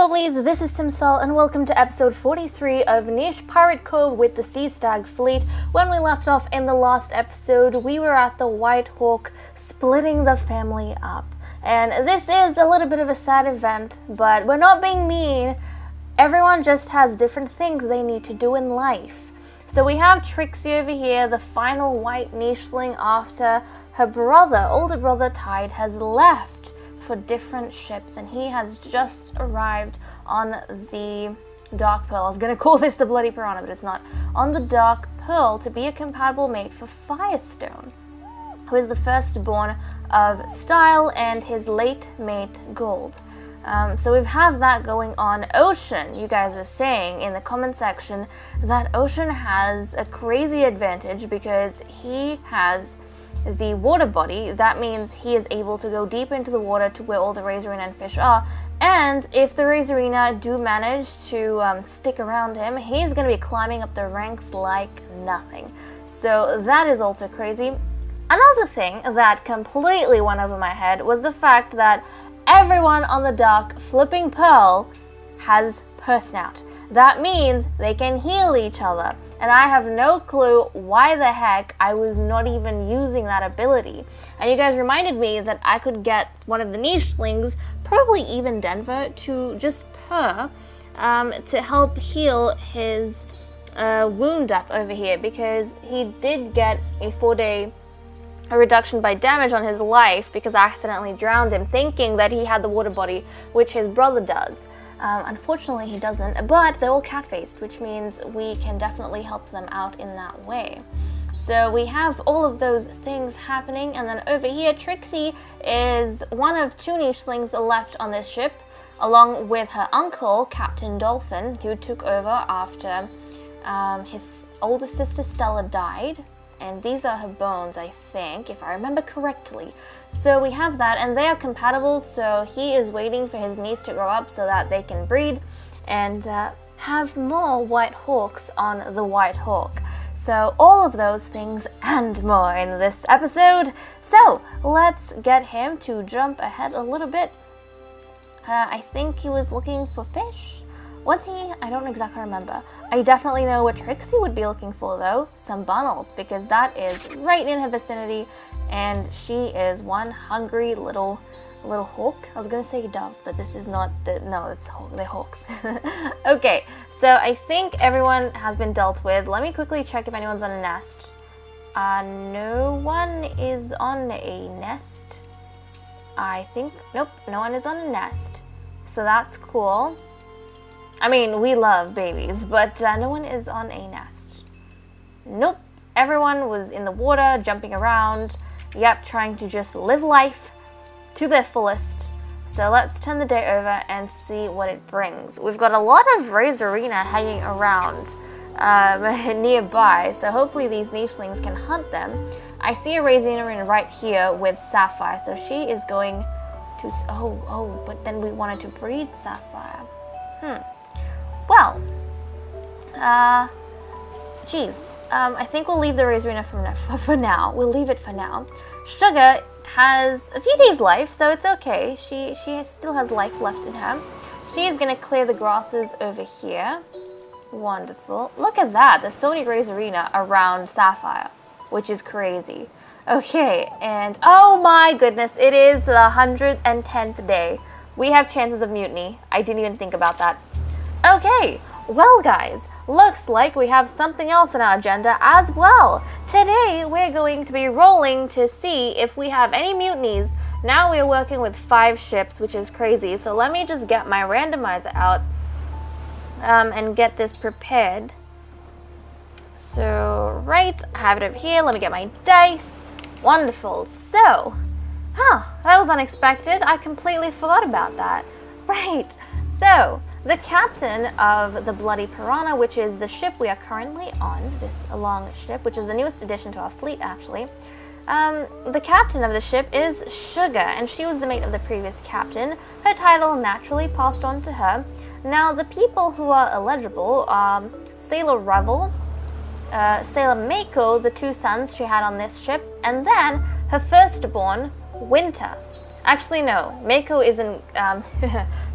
lovelies, this is Simsfell and welcome to episode 43 of Niche Pirate Cove with the Sea Stag fleet. When we left off in the last episode, we were at the White Hawk splitting the family up. And this is a little bit of a sad event, but we're not being mean. Everyone just has different things they need to do in life. So we have Trixie over here, the final white nicheling after her brother, older brother Tide, has left for different ships, and he has just arrived on the Dark Pearl. I was gonna call this the Bloody Piranha, but it's not. On the Dark Pearl to be a compatible mate for Firestone, who is the firstborn of Style and his late mate Gold. So we have that going on. Ocean, you guys are saying in the comment section that Ocean has a crazy advantage because he has the water body. That means he is able to go deep into the water to where all the Razorina and fish are, and if the Razorina do manage to stick around him, he's going to be climbing up the ranks like nothing. So that is also crazy. Another thing that completely went over my head was the fact that everyone on the Dark Flipping Pearl has Purse Snout. That means they can heal each other, and I have no clue why the heck I was not even using that ability. And you guys reminded me that I could get one of the nichelings, probably even Denver, to just purr to help heal his wound up over here, because he did get a 4-day reduction by damage on his life because I accidentally drowned him thinking that he had the water body, which his brother does. Unfortunately, he doesn't, but they're all cat-faced, which means we can definitely help them out in that way. So we have all of those things happening, and then over here, Trixie is one of 2 nichelings left on this ship, along with her uncle, Captain Dolphin, who took over after his older sister Stella died. And these are her bones, I think, if I remember correctly. So we have that, and they are compatible, so he is waiting for his niece to grow up so that they can breed and have more White Hawks on the White Hawk. So all of those things and more in this episode. So let's get him to jump ahead a little bit. I think he was looking for fish. Was he? I don't exactly remember. I definitely know what Trixie would be looking for, though. Some bunnels, because that is right in her vicinity, and she is one hungry little hawk. I was gonna say dove, but this is not the, no, it's they're hawks. Okay, so I think everyone has been dealt with. Let me quickly check if anyone's on a nest. No one is on a nest. I think, nope, no one is on a nest. So that's cool. I mean, we love babies, but no one is on a nest. Nope. Everyone was in the water, jumping around. Yep, trying to just live life to their fullest. So let's turn the day over and see what it brings. We've got a lot of Razorina hanging around nearby, so hopefully these nichelings can hunt them. I see a Razorina right here with Sapphire, so she is going to... Oh, but then we wanted to breed Sapphire. Well, geez, I think we'll leave the Razorina for now. We'll leave it for now. Sugar has a few days life, so it's okay. She still has life left in her. She is going to clear the grasses over here. Wonderful. Look at that. There's so many Razorina around Sapphire, which is crazy. Okay, and oh my goodness, it is the 110th day. We have chances of mutiny. I didn't even think about that. Okay, well guys, looks like we have something else on our agenda as well. Today we're going to be rolling to see if we have any mutinies. Now we are working with 5 ships, which is crazy. So let me just get my randomizer out and get this prepared. So right, I have it over here. Let me get my dice. Wonderful. So, that was unexpected. I completely forgot about that. Right, so the captain of the Bloody Piranha, which is the ship we are currently on, this long ship, which is the newest addition to our fleet, actually. The captain of the ship is Sugar, and she was the mate of the previous captain. Her title naturally passed on to her. Now, the people who are eligible are Sailor Revel, Sailor Mako, the 2 sons she had on this ship, and then her firstborn, Winter. Actually, no. Mako isn't.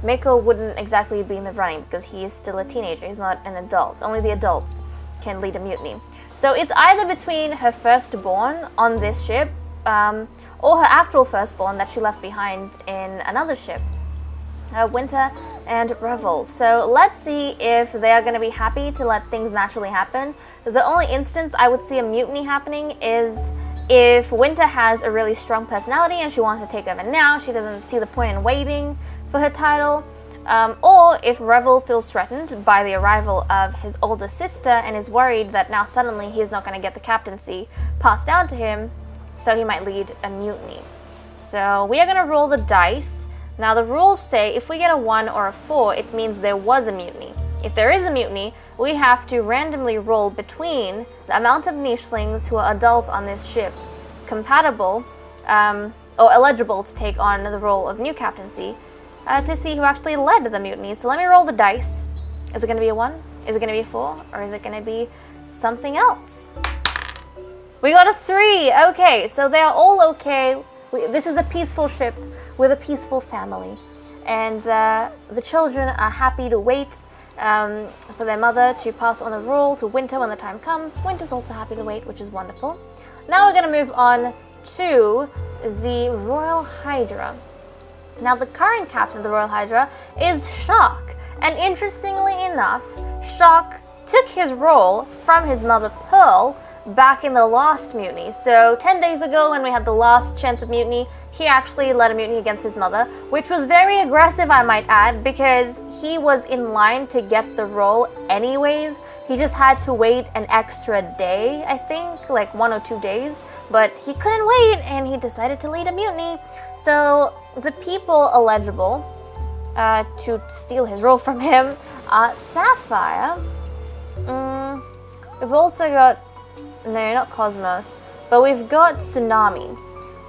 Mako wouldn't exactly be in the running because he is still a teenager. He's not an adult. Only the adults can lead a mutiny. So it's either between her firstborn on this ship, or her actual firstborn that she left behind in another ship, Winter and Revel. So let's see if they are going to be happy to let things naturally happen. The only instance I would see a mutiny happening is if Winter has a really strong personality and she wants to take over now, she doesn't see the point in waiting for her title, or if Revel feels threatened by the arrival of his older sister and is worried that now suddenly he's not going to get the captaincy passed down to him, so he might lead a mutiny. So we are going to roll the dice. Now the rules say if we get a 1 or a 4, it means there was a mutiny. If there is a mutiny, we have to randomly roll between the amount of nichelings who are adults on this ship compatible or eligible to take on the role of new captaincy to see who actually led the mutiny. So let me roll the dice. Is it going to be a 1? Is it going to be a 4? Or is it going to be something else? We got a 3. Okay, so they are all okay. This is a peaceful ship with a peaceful family. And the children are happy to wait for their mother to pass on the rule to Winter when the time comes. Winter's also happy to wait, which is wonderful. Now we're going to move on to the Royal Hydra. Now the current captain of the Royal Hydra is Shark. And interestingly enough, Shark took his role from his mother Pearl back in the last mutiny. So 10 days ago when we had the last chance of mutiny, he actually led a mutiny against his mother, which was very aggressive, I might add, because he was in line to get the role anyways. He just had to wait an extra day, I think, like 1 or 2 days, but he couldn't wait and he decided to lead a mutiny. So the people eligible to steal his role from him are Sapphire. We've also got, no, not Cosmos, but we've got Tsunami.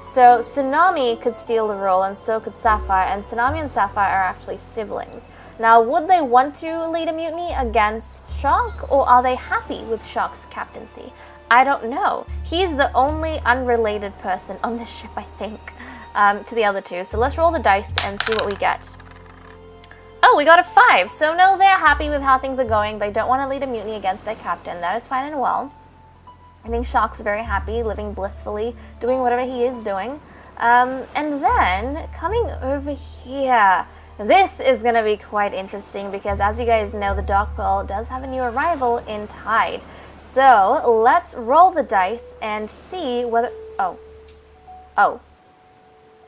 So Tsunami could steal the role and so could Sapphire, and Tsunami and Sapphire are actually siblings. Now, would they want to lead a mutiny against Shark, or are they happy with Shark's captaincy? I don't know. He's the only unrelated person on this ship, I think, to the other two. So let's roll the dice and see what we get. Oh, we got a 5. So no, they're happy with how things are going. They don't want to lead a mutiny against their captain. That is fine and well. I think Shark's very happy, living blissfully, doing whatever he is doing. And then, coming over here, this is going to be quite interesting because, as you guys know, the Dark Pearl does have a new arrival in Tide. So, let's roll the dice and see whether... Oh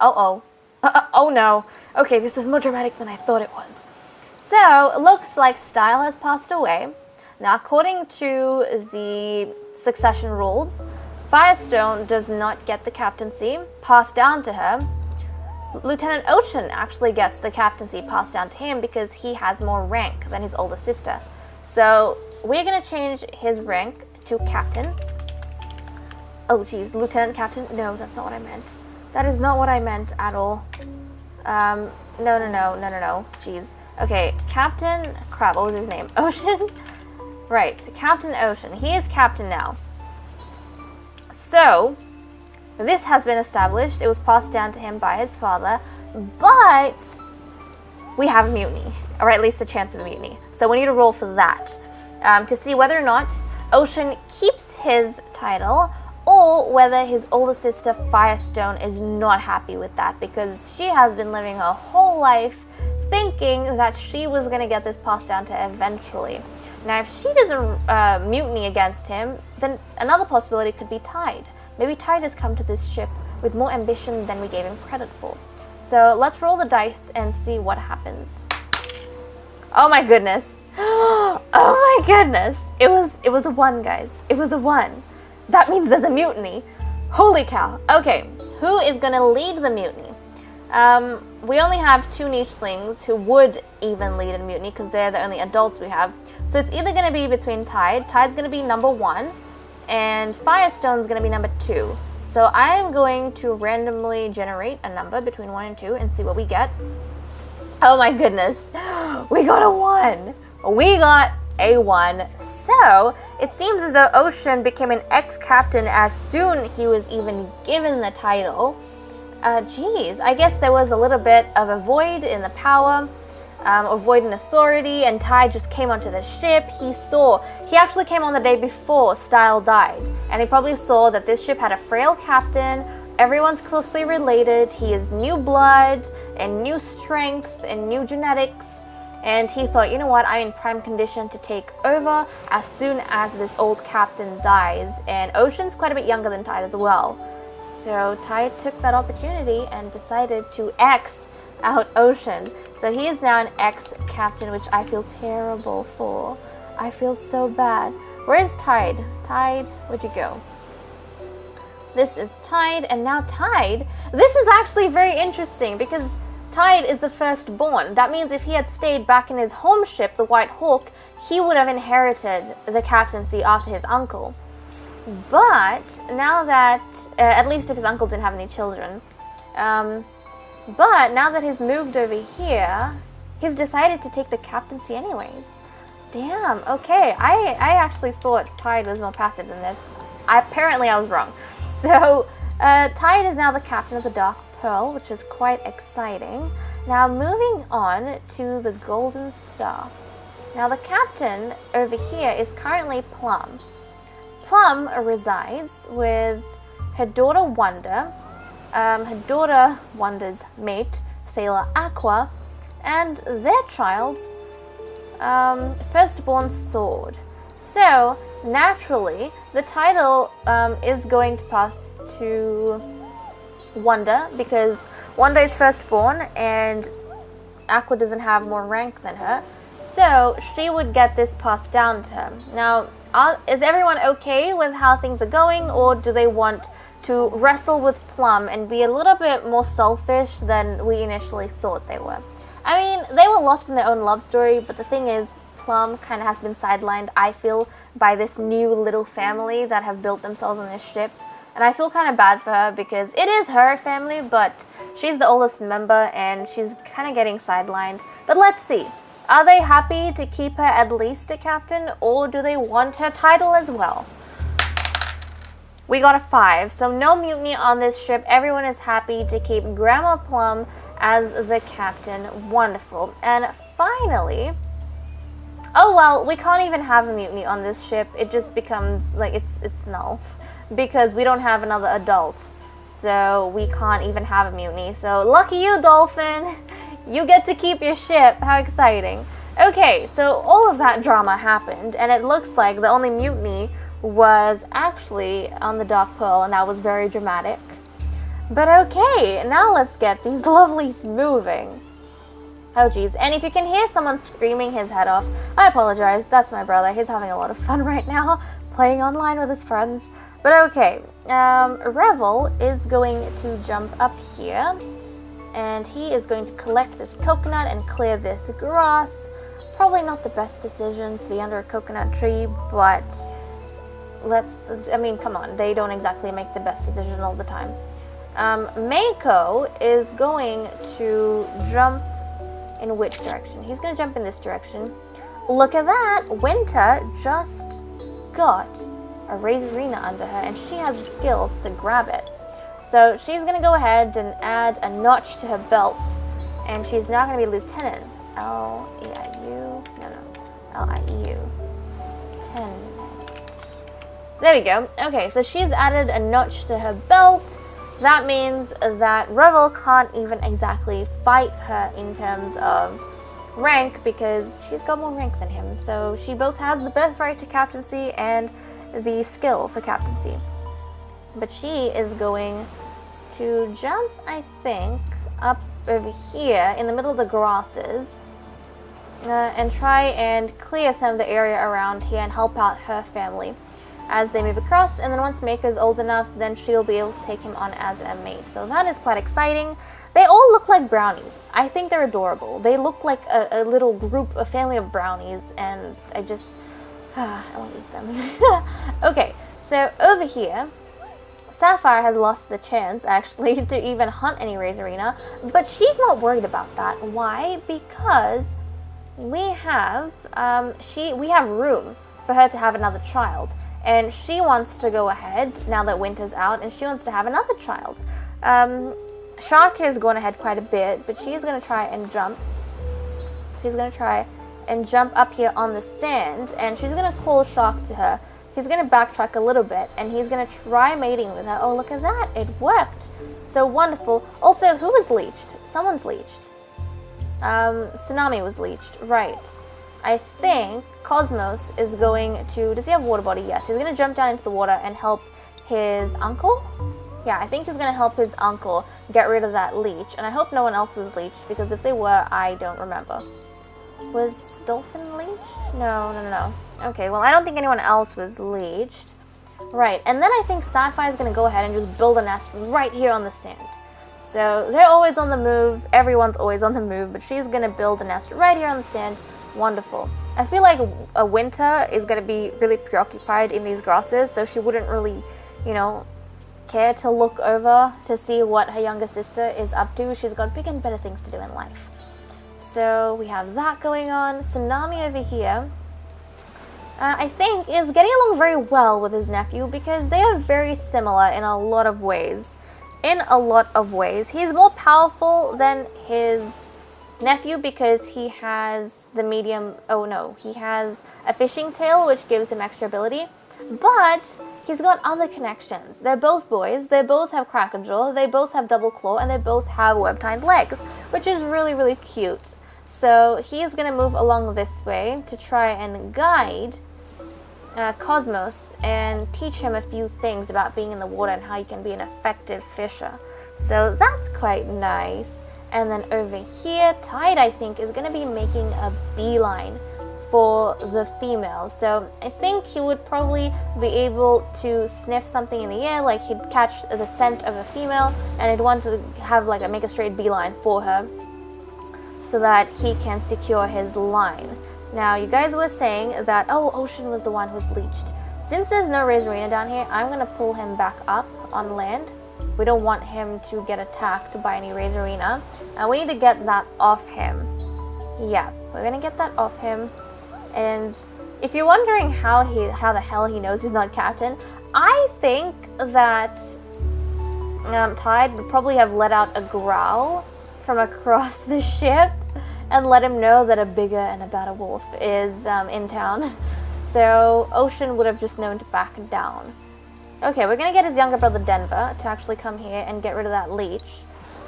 no. Okay, this was more dramatic than I thought it was. So, it looks like Style has passed away. Now, according to the succession rules, Firestone does not get the captaincy passed down to her. Lieutenant Ocean actually gets the captaincy passed down to him because he has more rank than his older sister. So we're going to change his rank to captain. Oh geez, lieutenant captain? No, that's not what I meant. That is not what I meant at all. No. Jeez. Okay, Captain... Crap, what was his name? Ocean? Right, Captain Ocean. He is captain now. So, this has been established. It was passed down to him by his father, but we have a mutiny, or at least a chance of a mutiny. So we need to roll for that to see whether or not Ocean keeps his title or whether his older sister Firestone is not happy with that because she has been living her whole life thinking that she was going to get this passed down to her eventually. Now, if she doesn't mutiny against him, then another possibility could be Tide. Maybe Tide has come to this ship with more ambition than we gave him credit for. So let's roll the dice and see what happens. Oh my goodness. Oh my goodness. It was a 1, guys. It was a 1. That means there's a mutiny. Holy cow. Okay, who is going to lead the mutiny? We only have 2 nichelings who would even lead a mutiny because they're the only adults we have. So it's either going to be between Tide. Tide's going to be number 1, and Firestone's going to be number 2. So I am going to randomly generate a number between 1 and 2 and see what we get. Oh my goodness. We got a 1. We got a 1. So it seems as though Ocean became an ex-captain as soon he was even given the title. Geez, I guess there was a little bit of a void in the power, a void in authority, and Tide just came onto the ship. He actually came on the day before Style died, and he probably saw that this ship had a frail captain. Everyone's closely related. He is new blood and new strength and new genetics. And he thought, you know what, I'm in prime condition to take over as soon as this old captain dies. And Ocean's quite a bit younger than Tide as well. So Tide took that opportunity and decided to X out Ocean. So he is now an ex-captain, which I feel terrible for. I feel so bad. Where's Tide? Tide, where'd you go? This is Tide, and now Tide. This is actually very interesting because Tide is the firstborn. That means if he had stayed back in his home ship, the White Hawk, he would have inherited the captaincy after his uncle. But now that, at least if his uncle didn't have any children, but now that he's moved over here, he's decided to take the captaincy anyways. Damn, okay. I actually thought Tide was more passive than this. Apparently I was wrong. So, Tide is now the captain of the Dark Pearl, which is quite exciting. Now moving on to the Golden Star. Now the captain over here is currently Plum. Plum resides with her daughter Wonder, her daughter Wonder's mate, Sailor Aqua, and their child's firstborn Sword. So naturally, the title is going to pass to Wonder because Wonder is firstborn and Aqua doesn't have more rank than her. So she would get this passed down to her. Now, is everyone okay with how things are going, or do they want to wrestle with Plum and be a little bit more selfish than we initially thought they were? I mean, they were lost in their own love story, but the thing is, Plum kind of has been sidelined, I feel, by this new little family that have built themselves on this ship. And I feel kind of bad for her because it is her family, but she's the oldest member and she's kind of getting sidelined. But let's see. Are they happy to keep her at least a captain, or do they want her title as well? We got a 5, so no mutiny on this ship. Everyone is happy to keep Grandma Plum as the captain. Wonderful. And finally, oh well, we can't even have a mutiny on this ship. It just becomes like it's null because we don't have another adult, so we can't even have a mutiny. So lucky you, Dolphin. You get to keep your ship. How exciting. Okay, so all of that drama happened, and it looks like the only mutiny was actually on the Dark Pearl, and that was very dramatic. But okay, now let's get these lovelies moving. Oh geez, and if you can hear someone screaming his head off, I apologize. That's my brother. He's having a lot of fun right now, playing online with his friends. But okay, Revel is going to jump up here, and he is going to collect this coconut and clear this grass. Probably not the best decision to be under a coconut tree, but I mean, come on, they don't exactly make the best decision all the time. Mako is going to jump in which direction? He's going to jump in this direction. Look at that! Winter just got a Razorina under her, and she has the skills to grab it. So she's going to go ahead and add a notch to her belt, and she's now going to be Lieutenant. L-E-I-U, no, L-I-E-U. There we go. Okay, so she's added a notch to her belt. That means that Revel can't even exactly fight her in terms of rank because she's got more rank than him. So she both has the birthright to captaincy and the skill for captaincy. But she is going to jump, I think, up over here in the middle of the grasses and try and clear some of the area around here and help out her family as they move across. And then once Mako's old enough, then she'll be able to take him on as a mate. So that is quite exciting. They all look like brownies. I think they're adorable. They look like a little group, a family of brownies, and I just, I want to eat them. Okay, so over here, Sapphire has lost the chance, actually, to even hunt any Razorina, but she's not worried about that. Why? Because we have room for her to have another child, and she wants to go ahead, now that Winter's out, and she wants to have another child. Shark is going ahead quite a bit, but she's going to try and jump. She's going to try and jump up here on the sand, and she's going to call Shark to her. He's going to backtrack a little bit, and he's going to try mating with her. Oh, look at that. It worked. So wonderful. Also, who was leeched? Someone's leeched. Tsunami was leeched. Right. I think Cosmos is going to... Does he have water body? Yes. He's going to jump down into the water and help his uncle? Yeah, I think he's going to help his uncle get rid of that leech. And I hope no one else was leeched, because if they were, I don't remember. Was Dolphin leeched? No. Okay, well, I don't think anyone else was leeched. Right, and then I think Sapphire's going to go ahead and just build a nest right here on the sand. So they're always on the move. Everyone's always on the move, but she's going to build a nest right here on the sand. Wonderful. I feel like a Winter is going to be really preoccupied in these grasses, so she wouldn't really, you know, care to look over to see what her younger sister is up to. She's got bigger and better things to do in life. So we have that going on. Tsunami over here, I think, is getting along very well with his nephew, because they are very similar in a lot of ways. He's more powerful than his nephew because he has the medium... Oh no, he has a fishing tail, which gives him extra ability. But he's got other connections. They're both boys, they both have cracker jaw, they both have double claw, and they both have web-tined legs, which is really, really cute. So he's going to move along this way to try and guide Cosmos and teach him a few things about being in the water and how you can be an effective fisher. So that's quite nice. And then over here, Tide, I think, is going to be making a beeline for the female. So I think he would probably be able to sniff something in the air, like he'd catch the scent of a female, and he'd want to have like make a straight beeline for her so that he can secure his line. Now, you guys were saying that, oh, Ocean was the one who's leeched. Since there's no Razorina down here, I'm going to pull him back up on land. We don't want him to get attacked by any Razorina. We need to get that off him. Yeah, we're going to get that off him. And if you're wondering how the hell he knows he's not captain, I think that Tide would probably have let out a growl from across the ship and let him know that a bigger and a better wolf is in town. So Ocean would have just known to back down. Okay, we're going to get his younger brother Denver to actually come here and get rid of that leech.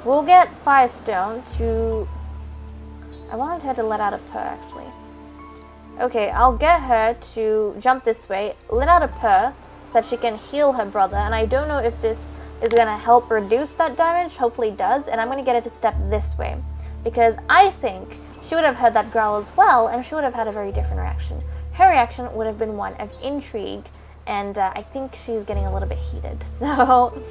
We'll get Firestone to... I wanted her to let out a purr, actually. Okay, I'll get her to jump this way, let out a purr, so that she can heal her brother. And I don't know if this is going to help reduce that damage. Hopefully it does. And I'm going to get her to step this way, because I think she would have heard that growl as well, and she would have had a very different reaction. Her reaction would have been one of intrigue, and I think she's getting a little bit heated. So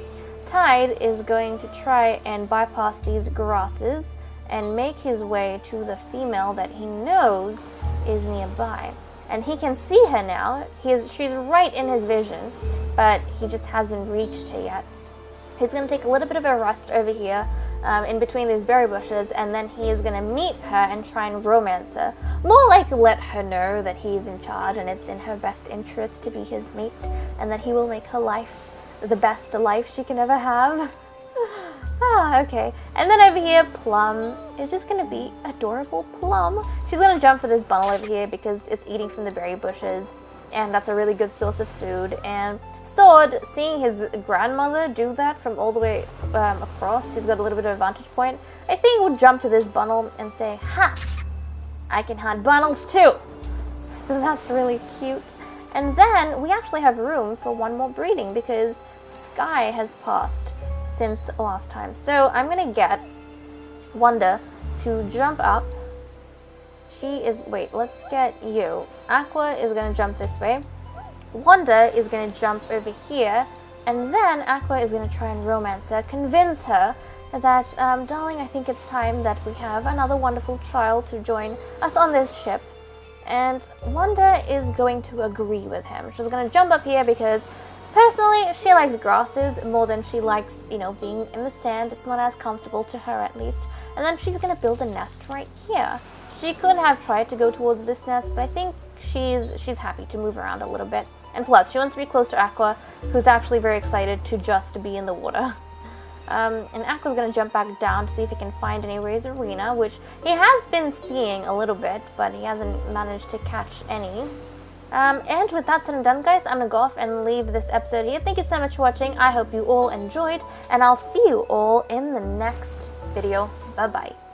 Tide is going to try and bypass these grasses and make his way to the female that he knows is nearby. And he can see her now. She's right in his vision, but he just hasn't reached her yet. He's going to take a little bit of a rest over here in between these berry bushes, and then he is going to meet her and try and romance her. More like let her know that he's in charge and it's in her best interest to be his mate, and that he will make her life the best life she can ever have. Okay. And then over here, Plum is just going to be adorable Plum. She's going to jump for this bundle over here because it's eating from the berry bushes, and that's a really good source of food. And Sword, seeing his grandmother do that from all the way across, he's got a little bit of a vantage point. I think we'll jump to this bundle and say, ha! I can hunt bundles too! So that's really cute. And then we actually have room for one more breeding because Sky has passed since last time. So I'm going to get Wonder to jump up. Wait, let's get you. Aqua is going to jump this way. Wonder is going to jump over here, and then Aqua is going to try and romance her, convince her that, darling, I think it's time that we have another wonderful child to join us on this ship. And Wonder is going to agree with him. She's going to jump up here because, personally, she likes grasses more than she likes, being in the sand. It's not as comfortable to her, at least. And then she's going to build a nest right here. She could have tried to go towards this nest, but I think she's happy to move around a little bit. And plus, she wants to be close to Aqua, who's actually very excited to just be in the water. And Aqua's gonna jump back down to see if he can find any Razorina, which he has been seeing a little bit, but he hasn't managed to catch any. And with that said and done, guys, I'm gonna go off and leave this episode here. Thank you so much for watching. I hope you all enjoyed, and I'll see you all in the next video. Bye-bye.